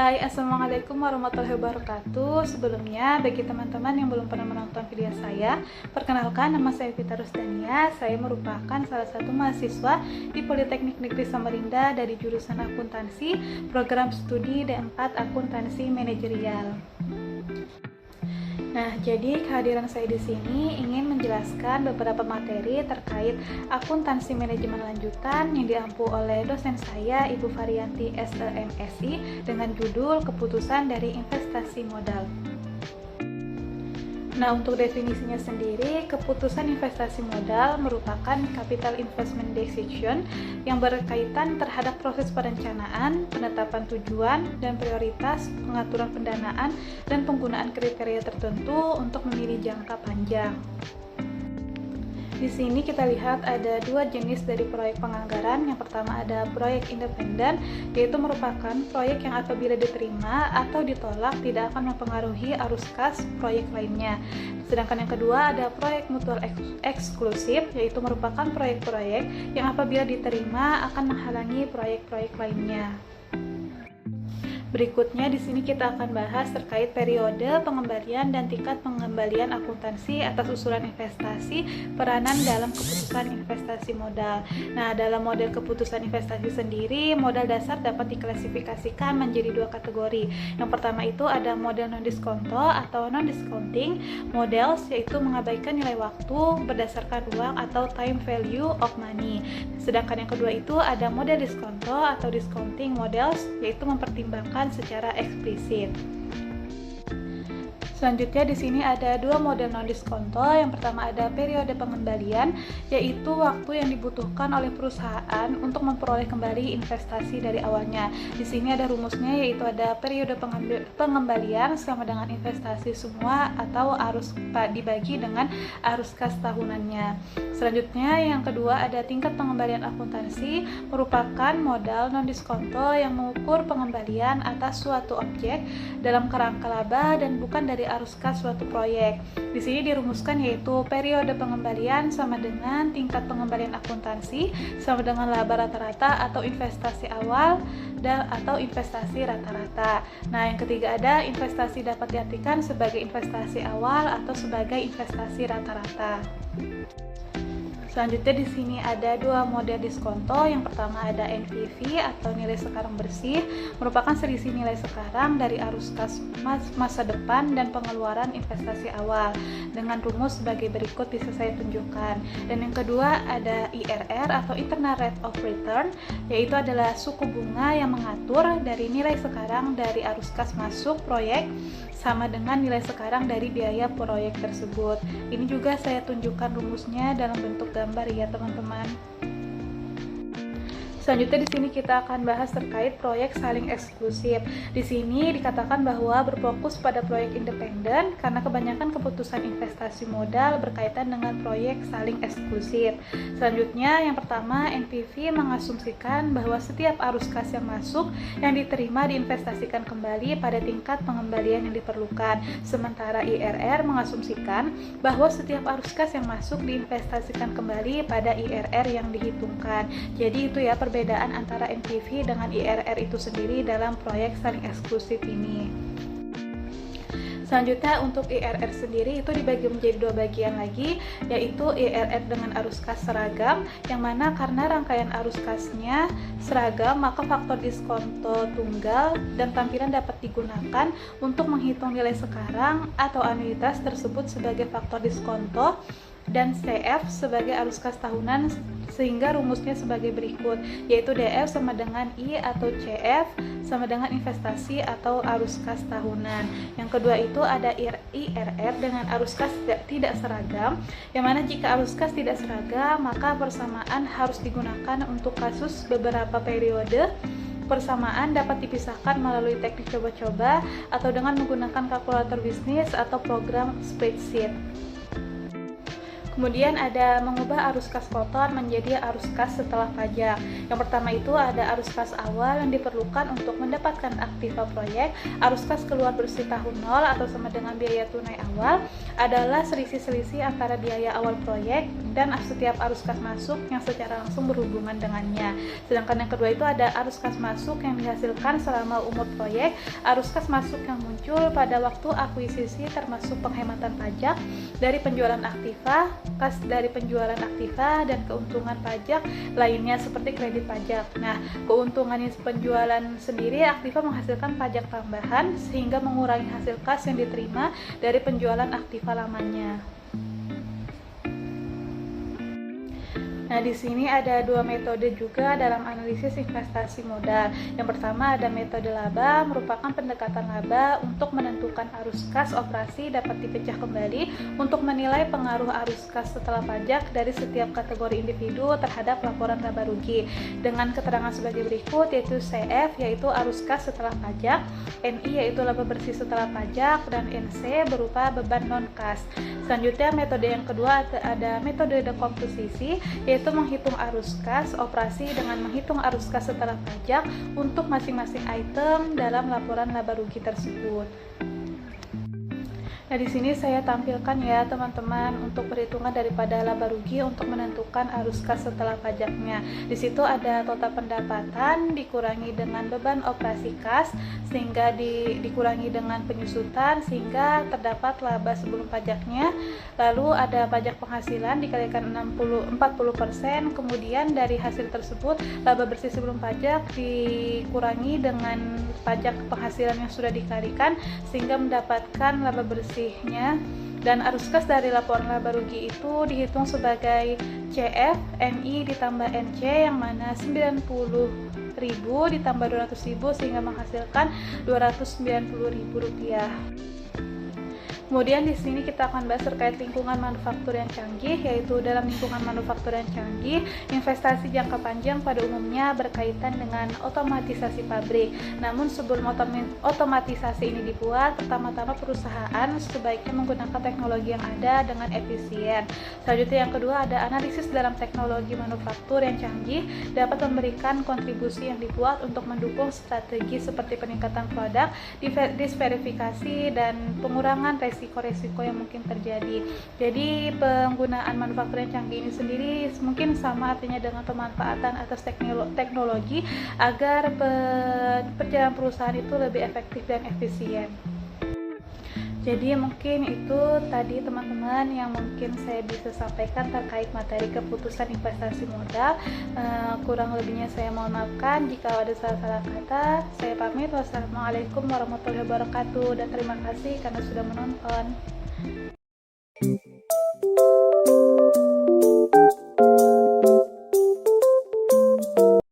Hai, Assalamualaikum warahmatullahi wabarakatuh. Sebelumnya, bagi teman-teman yang belum pernah menonton video saya, perkenalkan nama saya Vita Rusdania. Saya merupakan salah satu mahasiswa di Politeknik Negeri Samarinda dari jurusan akuntansi, program studi D4 akuntansi manajerial. Nah, jadi kehadiran saya di sini ingin menjelaskan beberapa materi terkait akuntansi manajemen lanjutan yang diampu oleh dosen saya, Ibu Varianti SEMSI, dengan judul Keputusan dari Investasi Modal. Nah, untuk definisinya sendiri, keputusan investasi modal merupakan capital investment decision yang berkaitan terhadap proses perencanaan, penetapan tujuan dan prioritas, pengaturan pendanaan, dan penggunaan kriteria tertentu untuk memilih jangka panjang. Di sini kita lihat ada dua jenis dari proyek penganggaran. Yang pertama ada proyek independen, yaitu merupakan proyek yang apabila diterima atau ditolak tidak akan mempengaruhi arus kas proyek lainnya. Sedangkan yang kedua ada proyek mutual eksklusif, yaitu merupakan proyek-proyek yang apabila diterima akan menghalangi proyek-proyek lainnya. Berikutnya di sini kita akan bahas terkait periode pengembalian dan tingkat pengembalian akuntansi atas usulan investasi, peranan dalam keputusan investasi modal. Nah, dalam model keputusan investasi sendiri, modal dasar dapat diklasifikasikan menjadi dua kategori. Yang pertama itu ada model non-diskonto atau non-discounting models, yaitu mengabaikan nilai waktu berdasarkan uang atau time value of money. Sedangkan yang kedua itu ada model diskonto atau discounting models, yaitu mempertimbangkan secara eksplisit. Selanjutnya di sini ada dua model non-diskonto. Yang pertama ada periode pengembalian, yaitu waktu yang dibutuhkan oleh perusahaan untuk memperoleh kembali investasi dari awalnya. Di sini ada rumusnya, yaitu ada periode pengembalian sama dengan investasi semua atau arus dibagi dengan arus kas tahunannya. Selanjutnya yang kedua ada tingkat pengembalian akuntansi, merupakan modal non-diskonto yang mengukur pengembalian atas suatu objek dalam kerangka laba dan bukan dari arus kas suatu proyek. Di sini dirumuskan yaitu periode pengembalian sama dengan tingkat pengembalian akuntansi sama dengan laba rata-rata atau investasi awal atau investasi rata-rata. Nah, yang ketiga ada investasi dapat diartikan sebagai investasi awal atau sebagai investasi rata-rata. Selanjutnya di sini ada dua model diskonto. Yang pertama ada NPV atau nilai sekarang bersih, merupakan selisih nilai sekarang dari arus kas masa depan dan pengeluaran investasi awal dengan rumus sebagai berikut bisa saya tunjukkan. Dan yang kedua ada IRR atau Internal Rate of Return, yaitu adalah suku bunga yang mengatur dari nilai sekarang dari arus kas masuk proyek sama dengan nilai sekarang dari biaya proyek tersebut. Ini juga saya tunjukkan rumusnya dalam bentuk gambar ya teman-teman. Selanjutnya di sini kita akan bahas terkait proyek saling eksklusif. Di sini dikatakan bahwa berfokus pada proyek independen karena kebanyakan keputusan investasi modal berkaitan dengan proyek saling eksklusif. Selanjutnya yang pertama NPV mengasumsikan bahwa setiap arus kas yang masuk yang diterima diinvestasikan kembali pada tingkat pengembalian yang diperlukan. Sementara IRR mengasumsikan bahwa setiap arus kas yang masuk diinvestasikan kembali pada IRR yang dihitungkan. Jadi itu ya perbedaan antara NPV dengan IRR itu sendiri dalam proyek saling eksklusif ini. Selanjutnya untuk IRR sendiri itu dibagi menjadi dua bagian lagi, yaitu IRR dengan arus kas seragam, yang mana karena rangkaian arus kasnya seragam maka faktor diskonto tunggal dan tampilan dapat digunakan untuk menghitung nilai sekarang atau anuitas tersebut sebagai faktor diskonto dan CF sebagai arus kas tahunan, sehingga rumusnya sebagai berikut, yaitu DF sama dengan I atau CF sama dengan investasi atau arus kas tahunan. Yang kedua itu ada IRR dengan arus kas tidak seragam, yang mana jika arus kas tidak seragam maka persamaan harus digunakan untuk kasus beberapa periode. Persamaan dapat dipisahkan melalui teknik coba-coba atau dengan menggunakan kalkulator bisnis atau program spreadsheet. Kemudian ada mengubah arus kas kotor menjadi arus kas setelah pajak. Yang pertama itu ada arus kas awal yang diperlukan untuk mendapatkan aktiva proyek. Arus kas keluar bersih tahun 0 atau sama dengan biaya tunai awal adalah selisih-selisih antara biaya awal proyek dan setiap arus kas masuk yang secara langsung berhubungan dengannya. Sedangkan yang kedua itu ada arus kas masuk yang dihasilkan selama umur proyek, arus kas masuk yang muncul pada waktu akuisisi termasuk penghematan pajak dari penjualan aktiva, kas dari penjualan aktiva, dan keuntungan pajak lainnya seperti kredit pajak. Nah, keuntungan penjualan sendiri, aktiva menghasilkan pajak tambahan sehingga mengurangi hasil kas yang diterima dari penjualan aktiva lamanya. Nah, di sini ada dua metode juga dalam analisis investasi modal. Yang pertama ada metode laba, merupakan pendekatan laba untuk menentukan arus kas operasi dapat dipecah kembali untuk menilai pengaruh arus kas setelah pajak dari setiap kategori individu terhadap laporan laba rugi. Dengan keterangan sebagai berikut, yaitu CF yaitu arus kas setelah pajak, NI yaitu laba bersih setelah pajak, dan NC berupa beban non kas. Selanjutnya metode yang kedua ada metode dekomposisi, yaitu menghitung arus kas operasi dengan menghitung arus kas setelah pajak untuk masing-masing item dalam laporan laba rugi tersebut. Nah, di sini saya tampilkan ya teman-teman untuk perhitungan daripada laba rugi untuk menentukan arus kas setelah pajaknya. Di situ ada total pendapatan dikurangi dengan beban operasi kas sehingga dikurangi dengan penyusutan sehingga terdapat laba sebelum pajaknya. Lalu ada pajak penghasilan dikalikan 40%, kemudian dari hasil tersebut laba bersih sebelum pajak dikurangi dengan pajak penghasilan yang sudah dikalikan sehingga mendapatkan laba bersihnya. Dan arus kas dari laporan laba rugi itu dihitung sebagai CF NI ditambah NC yang mana 90.000 ditambah 200.000 sehingga menghasilkan Rp290.000. Kemudian di sini kita akan bahas terkait lingkungan manufaktur yang canggih, yaitu dalam lingkungan manufaktur yang canggih, investasi jangka panjang pada umumnya berkaitan dengan otomatisasi pabrik. Namun sebelum otomatisasi ini dibuat, pertama-tama perusahaan sebaiknya menggunakan teknologi yang ada dengan efisien. Selanjutnya yang kedua ada analisis dalam teknologi manufaktur yang canggih dapat memberikan kontribusi yang dibuat untuk mendukung strategi seperti peningkatan produk, disverifikasi, dan pengurangan resiko-resiko yang mungkin terjadi. Jadi penggunaan manufaktur yang canggih ini sendiri mungkin sama artinya dengan pemanfaatan atas teknologi agar perjalanan perusahaan itu lebih efektif dan efisien. Jadi mungkin itu tadi teman-teman yang mungkin saya bisa sampaikan terkait materi keputusan investasi modal. Kurang lebihnya saya mohon maafkan jika ada salah-salah kata. Saya pamit. Wassalamualaikum warahmatullahi wabarakatuh dan terima kasih karena sudah menonton.